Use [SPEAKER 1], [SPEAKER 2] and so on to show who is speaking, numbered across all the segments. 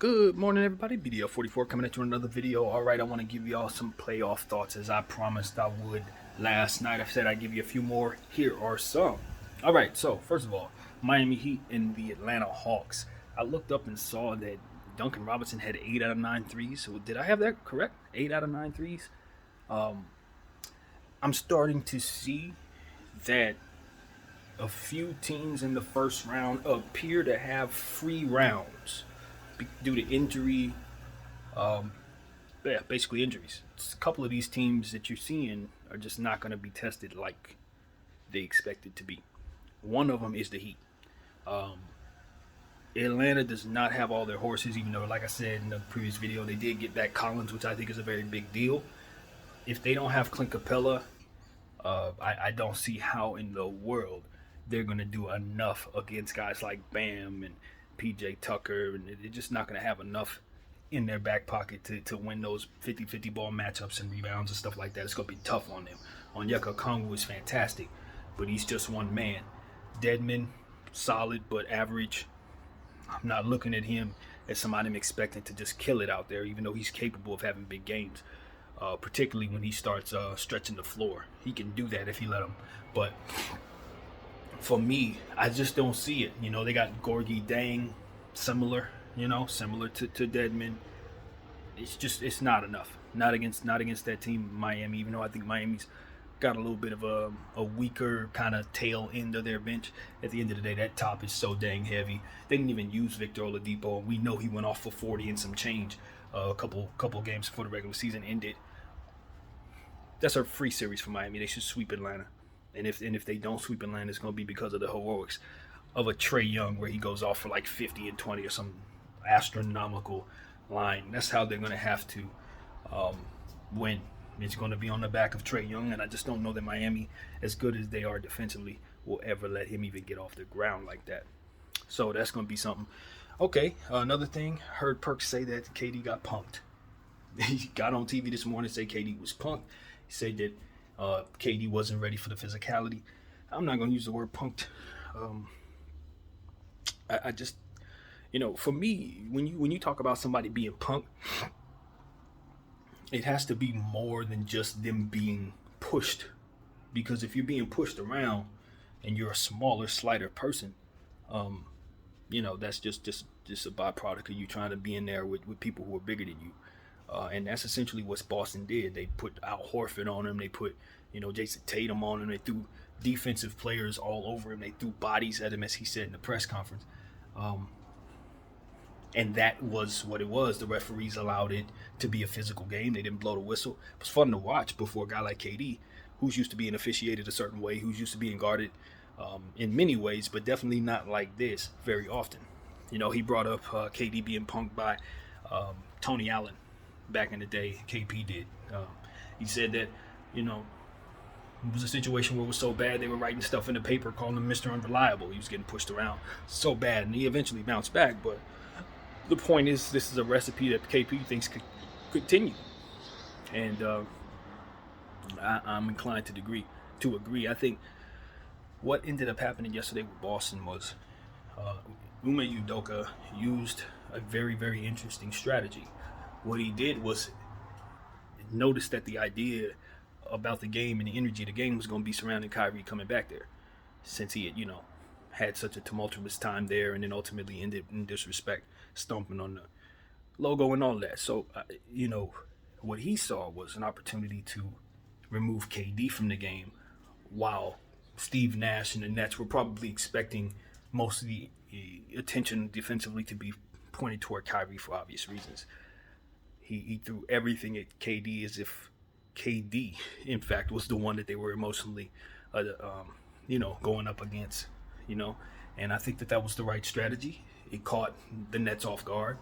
[SPEAKER 1] Good morning, everybody. BDL44 coming at you with another video. All right, I want to give y'all some playoff thoughts as I promised I would last night. I said I'd give you a few more. Here are some. All right, so first of all, Miami Heat and the Atlanta Hawks. I looked up and saw that Duncan Robinson had 8 out of 9 threes. So did I have that correct? 8 out of 9 threes? I'm starting to see that a few teams in the first round appear to have free rounds due to injury. Basically injuries. A couple of these teams that you're seeing are just not going to be tested like they expected to be. One of them is the Heat. Atlanta does not have all their horses, even though, like I said in the previous video, they did get back Collins, which I think is a very big deal. If they don't have Clint Capella, I don't see how in the world they're going to do enough against guys like Bam and PJ Tucker, and they're just not going to have enough in their back pocket to win those 50-50 ball matchups and rebounds and stuff like that. It's going to be tough on them. Onyeka Okongwu is fantastic, but he's just one man. Dedmon, solid but average. I'm not looking at him as somebody I'm expecting to just kill it out there, even though he's capable of having big games, particularly when he starts stretching the floor. He can do that if you let him. But for me, I just don't see it. They got Gorgie Dang, similar to Dedmon. It's not enough. Not against that team, Miami, even though I think Miami's got a little bit of a weaker kind of tail end of their bench. At the end of the day, that top is so dang heavy. They didn't even use Victor Oladipo. We know he went off for 40 and some change a couple games before the regular season ended. That's a free series for Miami. They should sweep Atlanta. And if they don't sweep Atlanta, it's going to be because of the heroics of a Trae Young where he goes off for like 50 and 20 or some astronomical line. That's how they're going to have to win. It's going to be on the back of Trae Young, and I just don't know that Miami, as good as they are defensively, will ever let him even get off the ground like that. So that's going to be something. Okay, another thing, heard Perks say that KD got punked. He got on TV this morning and said KD was punked. He said that KD wasn't ready for the physicality. I'm not going to use the word punked. I just, for me, when you talk about somebody being punked, it has to be more than just them being pushed. Because if you're being pushed around and you're a smaller, slighter person, that's just a byproduct of you trying to be in there with people who are bigger than you. And that's essentially what Boston did. They put Al Horford on him. They put, Jason Tatum on him. They threw defensive players all over him. They threw bodies at him, as he said in the press conference. And that was what it was. The referees allowed it to be a physical game. They didn't blow the whistle. It was fun to watch before a guy like KD, who's used to being officiated a certain way, who's used to being guarded in many ways, but definitely not like this very often. He brought up KD being punked by Tony Allen back in the day. KP did. He said that, it was a situation where it was so bad they were writing stuff in the paper calling him Mr. Unreliable. He was getting pushed around so bad, and he eventually bounced back. But the point is, this is a recipe that KP thinks could continue. And I'm inclined to agree. I think what ended up happening yesterday with Boston was Ime Udoka used a very, very interesting strategy. What he did was notice that the idea about the game and the energy of the game was going to be surrounding Kyrie coming back there, since he had, had such a tumultuous time there, and then ultimately ended in disrespect, stomping on the logo and all that. So, what he saw was an opportunity to remove KD from the game, while Steve Nash and the Nets were probably expecting most of the attention defensively to be pointed toward Kyrie for obvious reasons. He threw everything at KD as if KD, in fact, was the one that they were emotionally, going up against, And I think that was the right strategy. It caught the Nets off guard.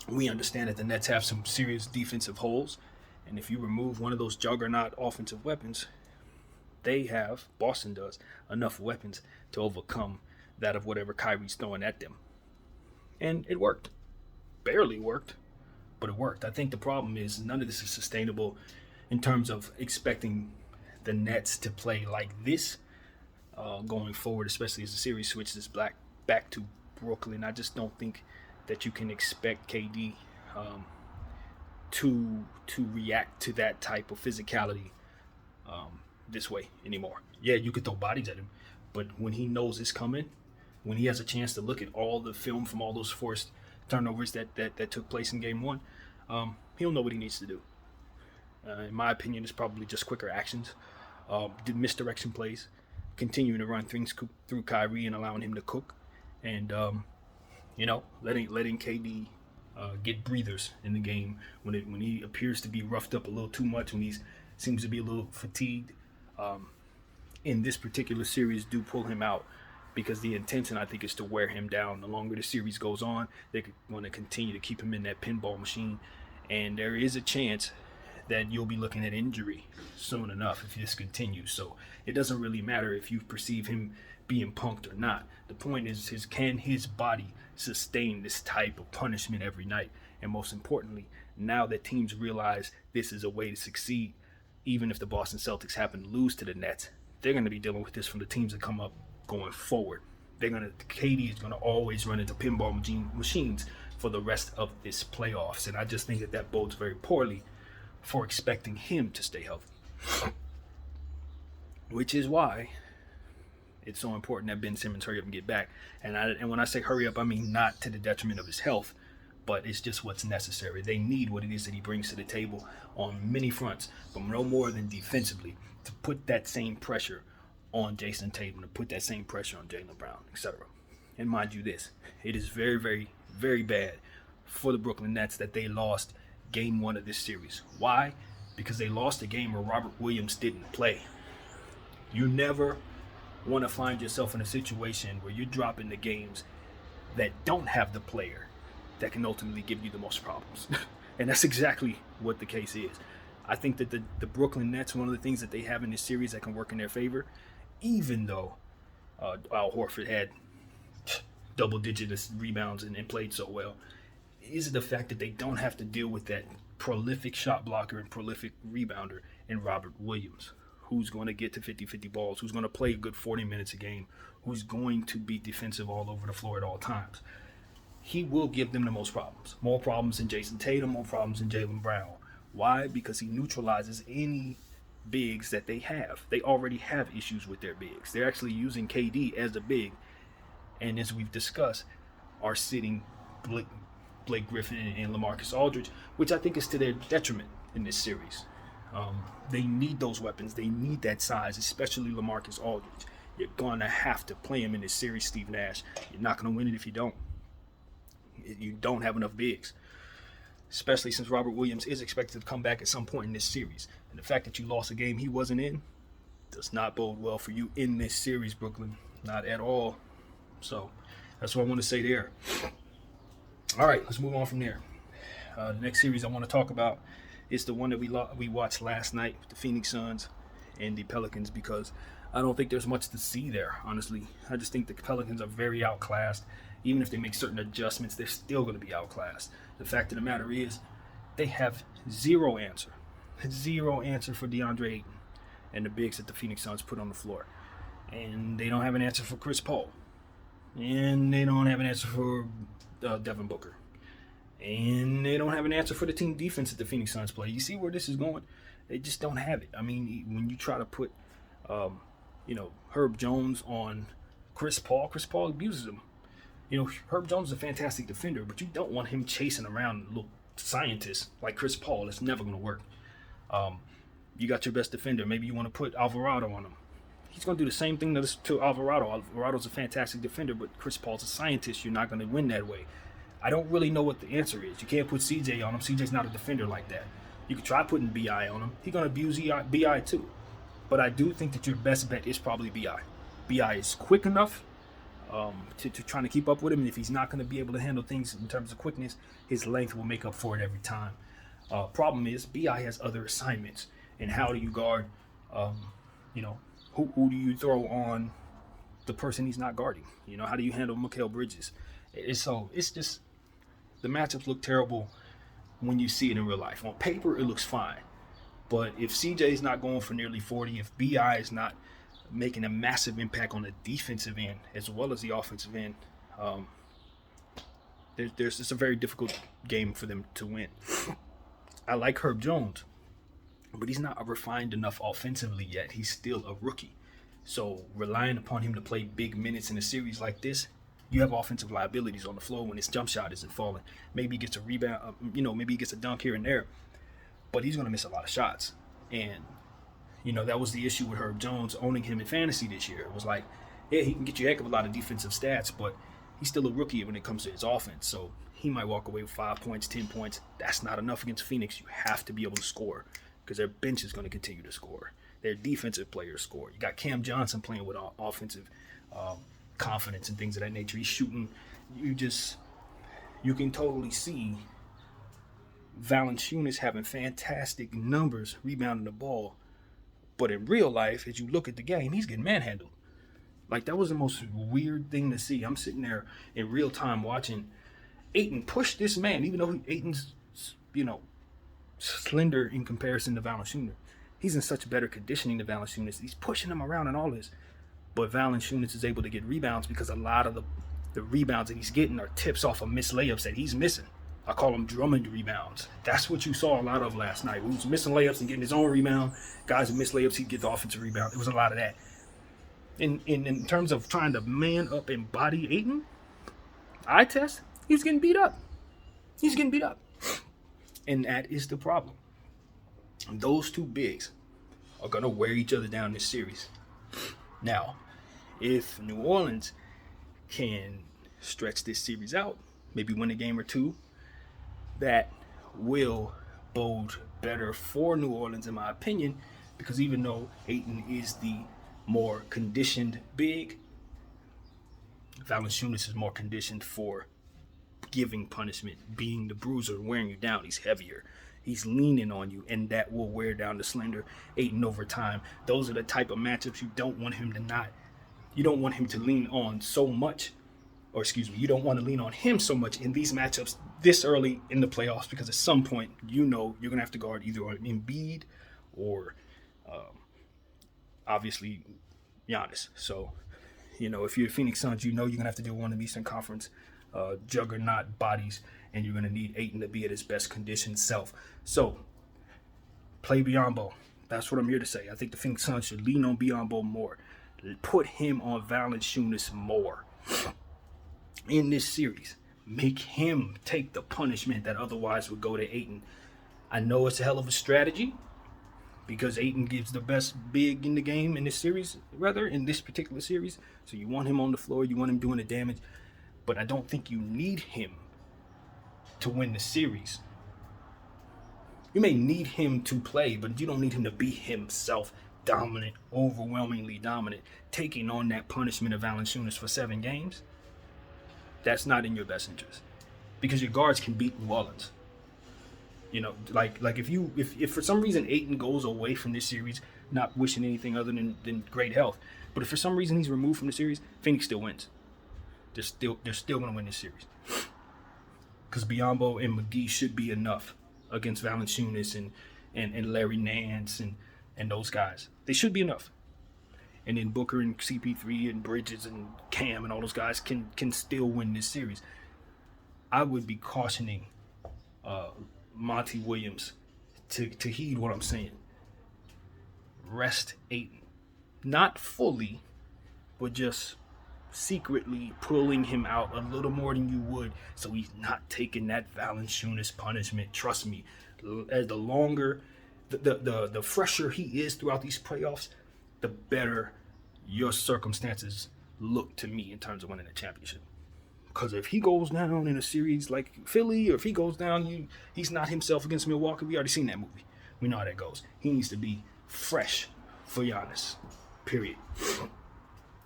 [SPEAKER 1] We understand that the Nets have some serious defensive holes, and if you remove one of those juggernaut offensive weapons, Boston does, enough weapons to overcome that of whatever Kyrie's throwing at them. And it worked. Barely worked, but it worked. I think the problem is none of this is sustainable in terms of expecting the Nets to play like this going forward, especially as the series switches back to Brooklyn. I just don't think that you can expect KD um, to react to that type of physicality this way anymore. Yeah, you could throw bodies at him, but when he knows it's coming, when he has a chance to look at all the film from all those forced turnovers that took place in game one, he'll know what he needs to do. In my opinion, it's probably just quicker actions, misdirection plays, continuing to run things through Kyrie and allowing him to cook, and letting KD get breathers in the game when he appears to be roughed up a little too much, when he seems to be a little fatigued. In this particular series, do pull him out, because the intention, I think, is to wear him down. The longer the series goes on, they're going to continue to keep him in that pinball machine, and there is a chance that you'll be looking at injury soon enough if this continues. So it doesn't really matter if you perceive him being punked or not. The point is, can his body sustain this type of punishment every night? And most importantly, now that teams realize this is a way to succeed, even if the Boston Celtics happen to lose to the Nets, they're going to be dealing with this from the teams that come up going forward. KD is going to always run into pinball machines for the rest of this playoffs. And I just think that bodes very poorly for expecting him to stay healthy. Which is why it's so important that Ben Simmons hurry up and get back. And when I say hurry up, I mean not to the detriment of his health, but it's just what's necessary. They need what it is that he brings to the table on many fronts, but no more than defensively, to put that same pressure on Jason Tatum, to put that same pressure on Jaylen Brown, etc. And mind you this, it is very, very, very bad for the Brooklyn Nets that they lost game one of this series. Why? Because they lost a game where Robert Williams didn't play. You never want to find yourself in a situation where you're dropping the games that don't have the player that can ultimately give you the most problems. And that's exactly what the case is. I think that the Brooklyn Nets, one of the things that they have in this series that can work in their favor, even though Al Horford had double-digit rebounds and played so well, is the fact that they don't have to deal with that prolific shot blocker and prolific rebounder in Robert Williams, who's going to get to 50-50 balls, who's going to play a good 40 minutes a game, who's going to be defensive all over the floor at all times. He will give them the most problems. More problems than Jason Tatum, more problems than Jaylen Brown. Why? Because he neutralizes any bigs that they have. They already have issues with their bigs. They're actually using KD as a big, and as we've discussed, are sitting Blake Griffin and LaMarcus Aldridge, which I think is to their detriment in this series. They need those weapons. They need that size, especially LaMarcus Aldridge. You're going to have to play him in this series, Steve Nash. You're not going to win it if you don't. You don't have enough bigs, especially since Robert Williams is expected to come back at some point in this series. And the fact that you lost a game he wasn't in does not bode well for you in this series, Brooklyn. Not at all. So that's what I want to say there. All right, let's move on from there. The next series I want to talk about is the one that we watched last night with the Phoenix Suns and the Pelicans, because I don't think there's much to see there, honestly. I just think the Pelicans are very outclassed. Even if they make certain adjustments, they're still going to be outclassed. The fact of the matter is, they have zero answer for DeAndre Ayton and the bigs that the Phoenix Suns put on the floor. And they don't have an answer for Chris Paul. And they don't have an answer for Devin Booker. And they don't have an answer for the team defense that the Phoenix Suns play. You see where this is going? They just don't have it. I mean, when you try to put, Herb Jones on Chris Paul abuses him. Herb Jones is a fantastic defender, but you don't want him chasing around little scientists like Chris Paul. It's never going to work. You got your best defender. Maybe you want to put Alvarado on him. He's going to do the same thing to Alvarado. Alvarado's a fantastic defender, but Chris Paul's a scientist. You're not going to win that way. I don't really know what the answer is. You can't put CJ on him. CJ's not a defender like that. You could try putting BI on him. He's going to abuse BI too. But I do think that your best bet is probably BI. BI is quick enough to trying to keep up with him. And if he's not going to be able to handle things in terms of quickness, his length will make up for it every time. Problem is, BI has other assignments. And how do you guard, who do you throw on the person he's not guarding? How do you handle Mikal Bridges? It's just, the matchups look terrible when you see it in real life. On paper, it looks fine. But if CJ's not going for nearly 40, if BI is not making a massive impact on the defensive end as well as the offensive end, There's it's a very difficult game for them to win. I like Herb Jones, but he's not refined enough offensively yet. He's still a rookie. So relying upon him to play big minutes in a series like this, you have offensive liabilities on the floor when his jump shot isn't falling. Maybe he gets a rebound, maybe he gets a dunk here and there, but he's going to miss a lot of shots. And, that was the issue with Herb Jones owning him in fantasy this year. It was like, yeah, he can get you a heck of a lot of defensive stats, but he's still a rookie when it comes to his offense. So he might walk away with 5 points, 10 points. That's not enough against Phoenix. You have to be able to score because their bench is going to continue to score. Their defensive players score. You got Cam Johnson playing with offensive confidence and things of that nature. He's shooting. You can totally see Valanciunas having fantastic numbers rebounding the ball. But in real life, as you look at the game, he's getting manhandled. Like, that was the most weird thing to see. I'm sitting there in real time watching Ayton push this man, even though Ayton's, slender in comparison to Valanciunas. He's in such better conditioning than Valanciunas. He's pushing him around and all this. But Valanciunas is able to get rebounds because a lot of the rebounds that he's getting are tips off of missed layups that he's missing. I call them Drummond rebounds. That's what you saw a lot of last night. He was missing layups and getting his own rebound. Guys who miss layups, he'd get the offensive rebound. It was a lot of that. In terms of trying to man up and body Ayton, eye test, he's getting beat up. And that is the problem. Those two bigs are going to wear each other down this series. Now, if New Orleans can stretch this series out, maybe win a game or two, that will bode better for New Orleans, in my opinion, because even though Ayton is the more conditioned big, Valanciunas is more conditioned for giving punishment, being the bruiser, wearing you down. He's heavier. He's leaning on you, and that will wear down the slender Ayton over time. Those are the type of matchups you don't want him to lean on so much, you don't want to lean on him so much in these matchups this early in the playoffs, because at some point, you're going to have to guard either on Embiid or obviously Giannis. So, if you're the Phoenix Suns, you're going to have to deal with one of the Eastern Conference juggernaut bodies, and you're going to need Ayton to be at his best conditioned self. So, play Biyombo. That's what I'm here to say. I think the Phoenix Suns should lean on Biyombo more. Put him on Valanciunas more in this series. Make him take the punishment that otherwise would go to Ayton. I know it's a hell of a strategy because Ayton gives the best big in the game in this series, in this particular series. So you want him on the floor, you want him doing the damage. But I don't think you need him to win the series. You may need him to play, but you don't need him to be himself dominant, overwhelmingly dominant, taking on that punishment of Valanciunas for 7 games. That's not in your best interest, because your guards can beat New Orleans. If for some reason Ayton goes away from this series, not wishing anything other than great health, but if for some reason he's removed from the series, Phoenix still wins. They're still going to win this series, because Biyombo and McGee should be enough against Valanciunas and Larry Nance and those guys. They should be enough. And then Booker and CP3 and Bridges and Cam and all those guys can still win this series. I would be cautioning Monty Williams to heed what I'm saying. Rest Ayton. Not fully, but just secretly pulling him out a little more than you would, so he's not taking that Valanciunas punishment. Trust me, as the longer, the fresher he is throughout these playoffs, the better your circumstances look to me in terms of winning a championship. Because if he goes down in a series like Philly, or if he goes down, he's not himself against Milwaukee. We already seen that movie. We know how that goes. He needs to be fresh for Giannis, period.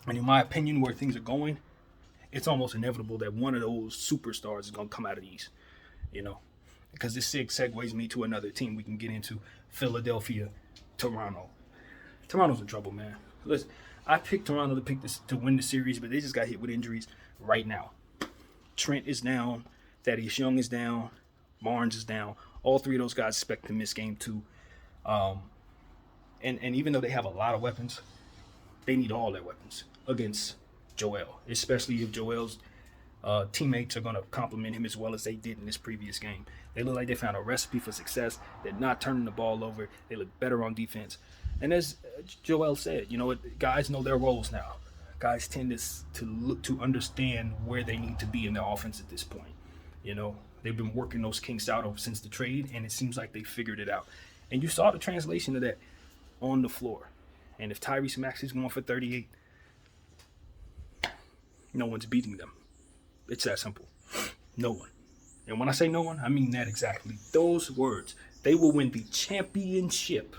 [SPEAKER 1] And in my opinion, where things are going, it's almost inevitable that one of those superstars is going to come out of the East, because this segues me to another team we can get into: Philadelphia, Toronto. Toronto's in trouble, man. Listen, I picked Toronto to win the series, but they just got hit with injuries right now. Trent is down. Thaddeus Young is down. Barnes is down. All 3 of those guys expect to miss game 2. And even though they have a lot of weapons, they need all their weapons against Joel, especially if Joel's teammates are going to compliment him as well as they did in this previous game. They look like they found a recipe for success. They're not turning the ball over. They look better on defense. And as Joel said, you know what, guys know their roles now. Guys tend to look to understand where they need to be in their offense at this point. You know, they've been working those kinks out since the trade, and it seems like they figured it out. And you saw the translation of that on the floor. And if Tyrese Maxey's going for 38, no one's beating them. It's that simple. No one. And when I say no one, I mean that exactly. Those words. They will win the championship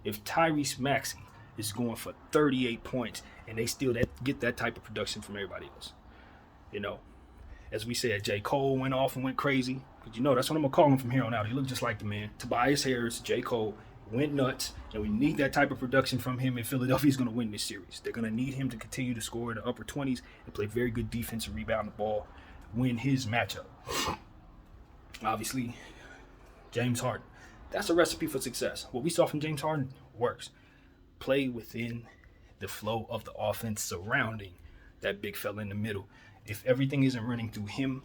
[SPEAKER 1] if Tyrese Maxey is going for 38 points and they still get that type of production from everybody else. You know, as we said, J. Cole went off and went crazy. But you know, that's what I'm going to call him from here on out. He looked just like the man. Tobias Harris, J. Cole went nuts, and we need that type of production from him, and Philadelphia's going to win this series. They're going to need him to continue to score in the upper 20s and play very good defense and rebound the ball, win his matchup. Obviously, James Harden. That's a recipe for success. What we saw from James Harden works. Play within the flow of the offense surrounding that big fella in the middle. If everything isn't running through him,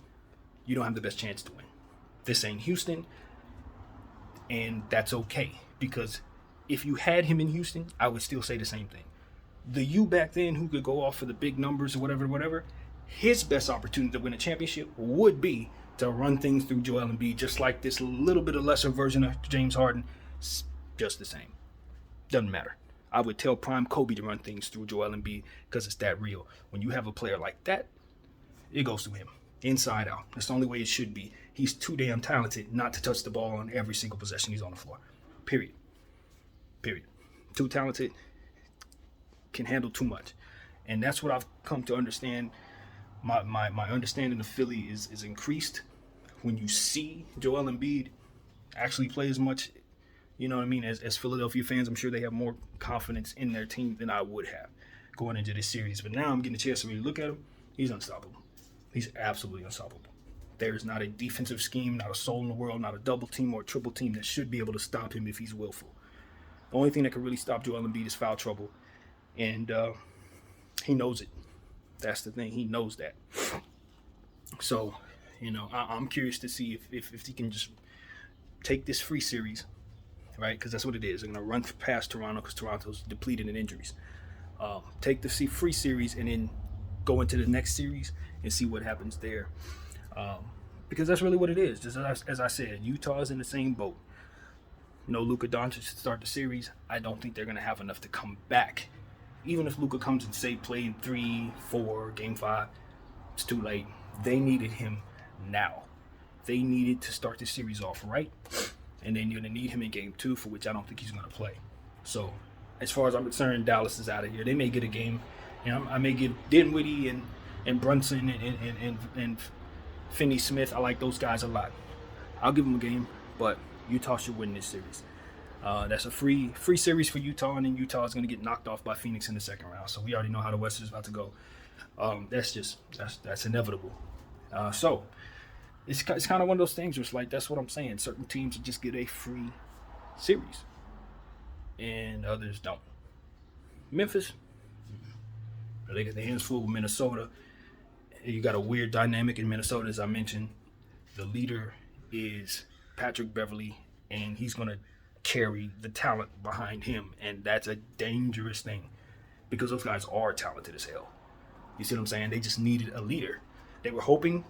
[SPEAKER 1] you don't have the best chance to win. This ain't Houston, and that's okay. Because if you had him in Houston, I would still say the same thing. The you back then who could go off for the big numbers or whatever, his best opportunity to win a championship would be to run things through Joel Embiid, just like this little bit of lesser version of James Harden. It's just the same. Doesn't matter. I would tell prime Kobe to run things through Joel Embiid because it's that real. When you have a player like that, it goes through him, inside out. That's the only way it should be. He's too damn talented not to touch the ball on every single possession he's on the floor. Period. Too talented, can handle too much. And that's what I've come to understand. My understanding of Philly is increased when you see Joel Embiid actually play as much, you know what I mean, as Philadelphia fans. I'm sure they have more confidence in their team than I would have going into this series. But now I'm getting a chance to really look at him. He's unstoppable. He's absolutely unstoppable. There's not a defensive scheme, not a soul in the world, not a double team or a triple team that should be able to stop him if he's willful. The only thing that can really stop Joel Embiid is foul trouble. And he knows it. That's the thing. He knows that. So, you know, I'm curious to see if he can just take this free series, right? Because that's what it is. They're going to run past Toronto because Toronto's depleted in injuries. Take the free series and then go into the next series and see what happens there. Because that's really what it is. Just as I said, Utah is in the same boat. You know, Luka Doncic to start the series, I don't think they're going to have enough to come back. Even if Luka comes and say play in 3-4, game 5, it's too late. They needed him now. They needed to start the series off right, and they're going to need him in game 2, for which I don't think he's going to play. So, as far as I'm concerned, Dallas is out of here. They may get a game. You know, I may give Dinwiddie and Brunson and Finney-Smith. I like those guys a lot. I'll give them a game, but Utah should win this series. That's a free series for Utah, and then Utah is going to get knocked off by Phoenix in the second round. So we already know how the West is about to go. That's inevitable. So it's kind of one of those things where it's like, that's what I'm saying. Certain teams just get a free series, and others don't. Memphis, they get their hands full with Minnesota. You got a weird dynamic in Minnesota, as I mentioned. The leader is Patrick Beverley, and he's going to carry the talent behind him, and that's a dangerous thing because those guys are talented as hell. You see what I'm saying? They just needed a leader. They were hoping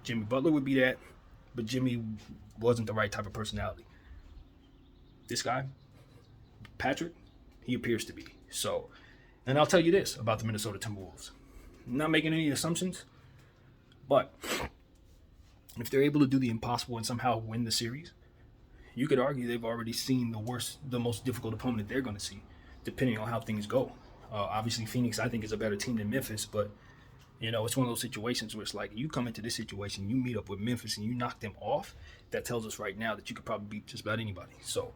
[SPEAKER 1] Jimmy Butler would be that, but Jimmy wasn't the right type of personality. This guy, Patrick, he appears to be. So, and I'll tell you this about the Minnesota Timberwolves. I'm not making any assumptions, but if they're able to do the impossible and somehow win the series, you could argue they've already seen the most difficult opponent they're going to see, depending on how things go. Obviously, Phoenix, I think, is a better team than Memphis, but, you know, it's one of those situations where it's like, you come into this situation, you meet up with Memphis, and you knock them off. That tells us right now that you could probably beat just about anybody. So,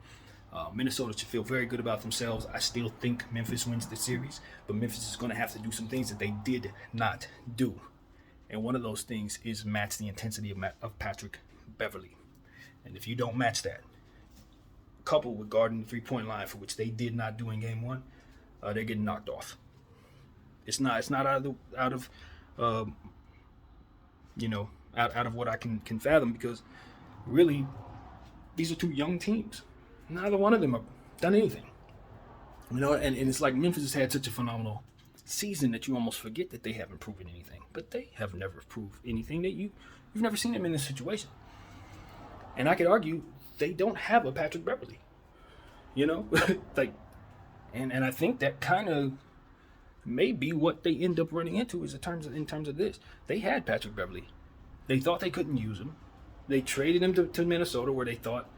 [SPEAKER 1] Minnesota should feel very good about themselves. I still think Memphis wins the series, but Memphis is going to have to do some things that they did not do. And one of those things is match the intensity of Patrick Beverley. And if you don't match that, coupled with guarding the three-point line, for which they did not do in Game 1, they're getting knocked off. It's not out of out of what I can fathom, because really these are two young teams. Neither one of them have done anything. And it's like Memphis has had such a phenomenal season that you almost forget that they haven't proven anything. But they have never proved anything. That you've never seen them in this situation. And I could argue they don't have a Patrick Beverley. Like, and I think that kind of may be what they end up running into is in terms of this. They had Patrick Beverley. They thought they couldn't use him. They traded him to Minnesota, where they thought,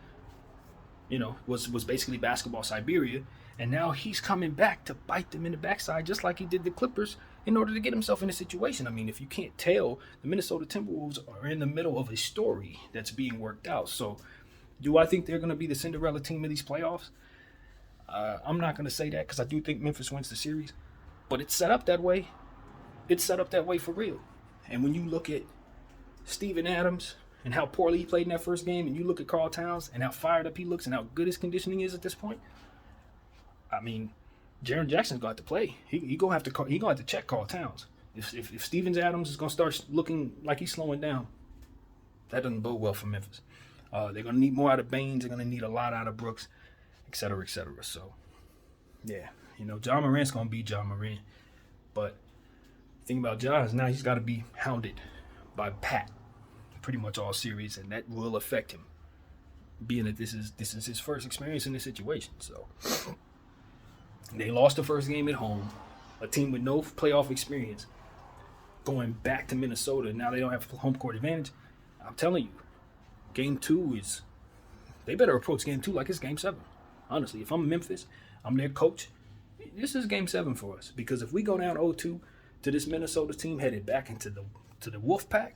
[SPEAKER 1] was basically basketball Siberia. And now he's coming back to bite them in the backside, just like he did the Clippers, in order to get himself in a situation. I mean, if you can't tell, the Minnesota Timberwolves are in the middle of a story that's being worked out. So do I think they're going to be the Cinderella team of these playoffs? I'm not going to say that, because I do think Memphis wins the series. But it's set up that way. It's set up that way for real. And when you look at Steven Adams and how poorly he played in that first game, and you look at Karl Towns and how fired up he looks and how good his conditioning is at this point, I mean, Jaren Jackson's going to have to play. He gonna have to check Karl Towns. If Steven Adams is going to start looking like he's slowing down, that doesn't bode well for Memphis. They're going to need more out of Baines. They're going to need a lot out of Brooks, et cetera, et cetera. So, yeah, Ja Morant's going to be Ja Morant. But the thing about Ja is now he's got to be hounded by Pat pretty much all series, and that will affect him, being that this is his first experience in this situation. So they lost the first game at home, a team with no playoff experience, going back to Minnesota. Now they don't have home court advantage. I'm telling you, Game 2 they better approach Game 2 like it's Game 7. Honestly, if I'm Memphis, I'm their coach, this is Game 7 for us. Because if we go down 0-2 to this Minnesota team headed back into the Wolf Pack,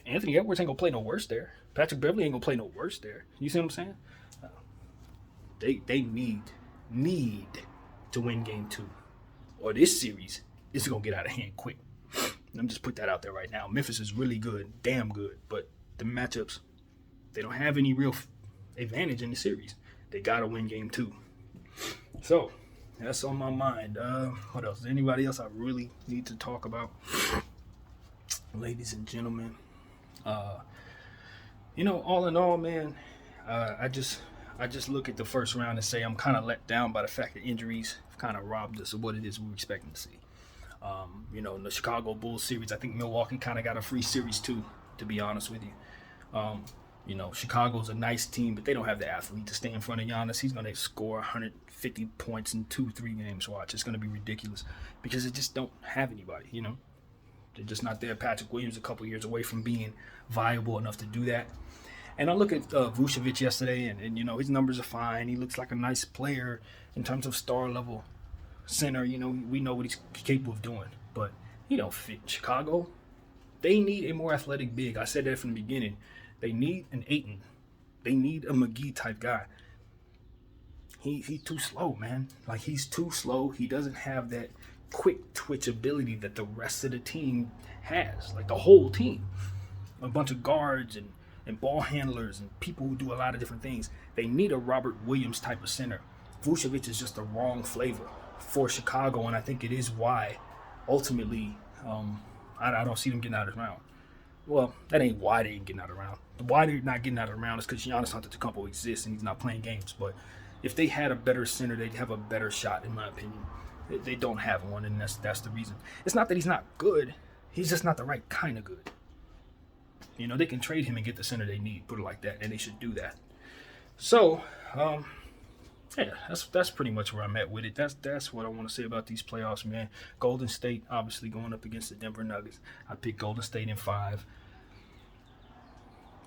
[SPEAKER 1] Anthony Edwards ain't gonna play no worse there. Patrick Beverley ain't gonna play no worse there. You see what I'm saying? They need to win Game 2, or this series is gonna get out of hand quick. Let me just put that out there right now. Memphis is really good, damn good, but the matchups, they don't have any real advantage in the series. They gotta win Game 2. So that's on my mind. What else? Is there anybody else I really need to talk about? Ladies and gentlemen, all in all, man, I just look at the first round and say I'm kind of let down by the fact that injuries have kind of robbed us of what it is we were expecting to see. In the Chicago Bulls series, I think Milwaukee kind of got a free series too, to be honest with you. Chicago's a nice team, but they don't have the athlete to stay in front of Giannis. He's going to score 150 points in 2-3 games. Watch, it's going to be ridiculous because they just don't have anybody, They're just not there. Patrick Williams a couple years away from being viable enough to do that. And I look at Vucevic yesterday, and his numbers are fine. He looks like a nice player in terms of star-level center. We know what he's capable of doing. But he don't fit Chicago. They need a more athletic big. I said that from the beginning. They need an Ayton. They need a McGee-type guy. He's too slow, man. Like, he's too slow. He doesn't have that quick twitch ability that the rest of the team has. Like, the whole team. A bunch of guards and ball handlers and people who do a lot of different things. They need a Robert Williams type of center. Vucevic is just the wrong flavor for Chicago, and I think it is why, ultimately, I don't see them getting out of the round. Well, that ain't why they ain't getting out of the round. Why they're not getting out of the round is because Giannis Antetokounmpo exists and he's not playing games. But if they had a better center, they'd have a better shot, in my opinion. They don't have one, and that's the reason. It's not that he's not good. He's just not the right kind of good. They can trade him and get the center they need, put it like that, and they should do that. So, yeah, that's pretty much where I'm at with it. That's what I want to say about these playoffs, man. Golden State obviously going up against the Denver Nuggets. I picked Golden State in 5.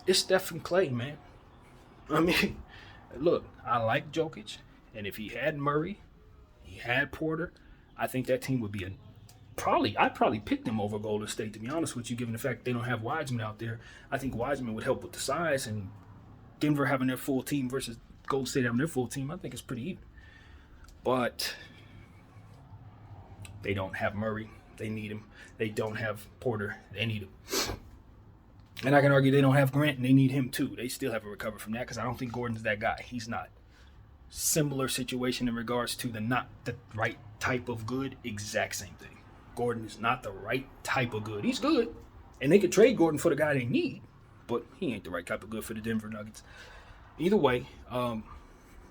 [SPEAKER 1] It's Steph and Clay, man. I mean, look, I like Jokic, and if he had Murray, he had Porter, I think that team would be I'd probably pick them over Golden State, to be honest with you, given the fact they don't have Wiseman out there. I think Wiseman would help with the size, and Denver having their full team versus Golden State having their full team, I think it's pretty even. But they don't have Murray. They need him. They don't have Porter. They need him. And I can argue they don't have Grant, and they need him too. They still haven't recovered from that because I don't think Gordon's that guy. He's not. Similar situation in regards to the not the right type of good, exact same thing. Gordon is not the right type of good. He's good, and they could trade Gordon for the guy they need, but he ain't the right type of good for the Denver Nuggets. Either way,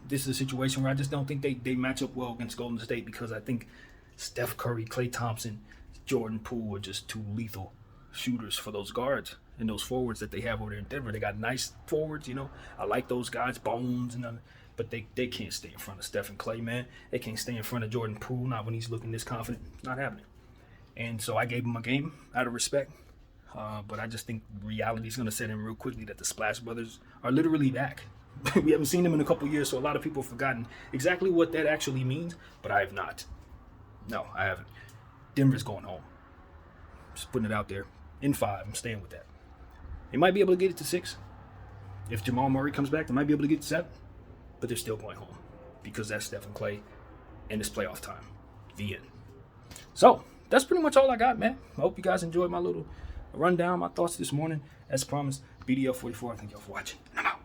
[SPEAKER 1] this is a situation where I just don't think they match up well against Golden State, because I think Steph Curry, Klay Thompson, Jordan Poole are just too lethal shooters for those guards and those forwards that they have over there in Denver. They got nice forwards, you know. I like those guys, Bones and other, but they can't stay in front of Steph and Klay, man. They can't stay in front of Jordan Poole, not when he's looking this confident. It's not happening. And so I gave him a game out of respect. But I just think reality is going to set in real quickly that the Splash Brothers are literally back. We haven't seen them in a couple years, so a lot of people have forgotten exactly what that actually means, but I have not. No, I haven't. Denver's going home. Just putting it out there. In 5, I'm staying with that. They might be able to get it to 6. If Jamal Murray comes back, they might be able to get to 7. But they're still going home because that's Steph and Klay, and it's playoff time. The end. So, that's pretty much all I got, man. I hope you guys enjoyed my little rundown, my thoughts this morning. As promised, BDL44, thank y'all for watching. And I'm out.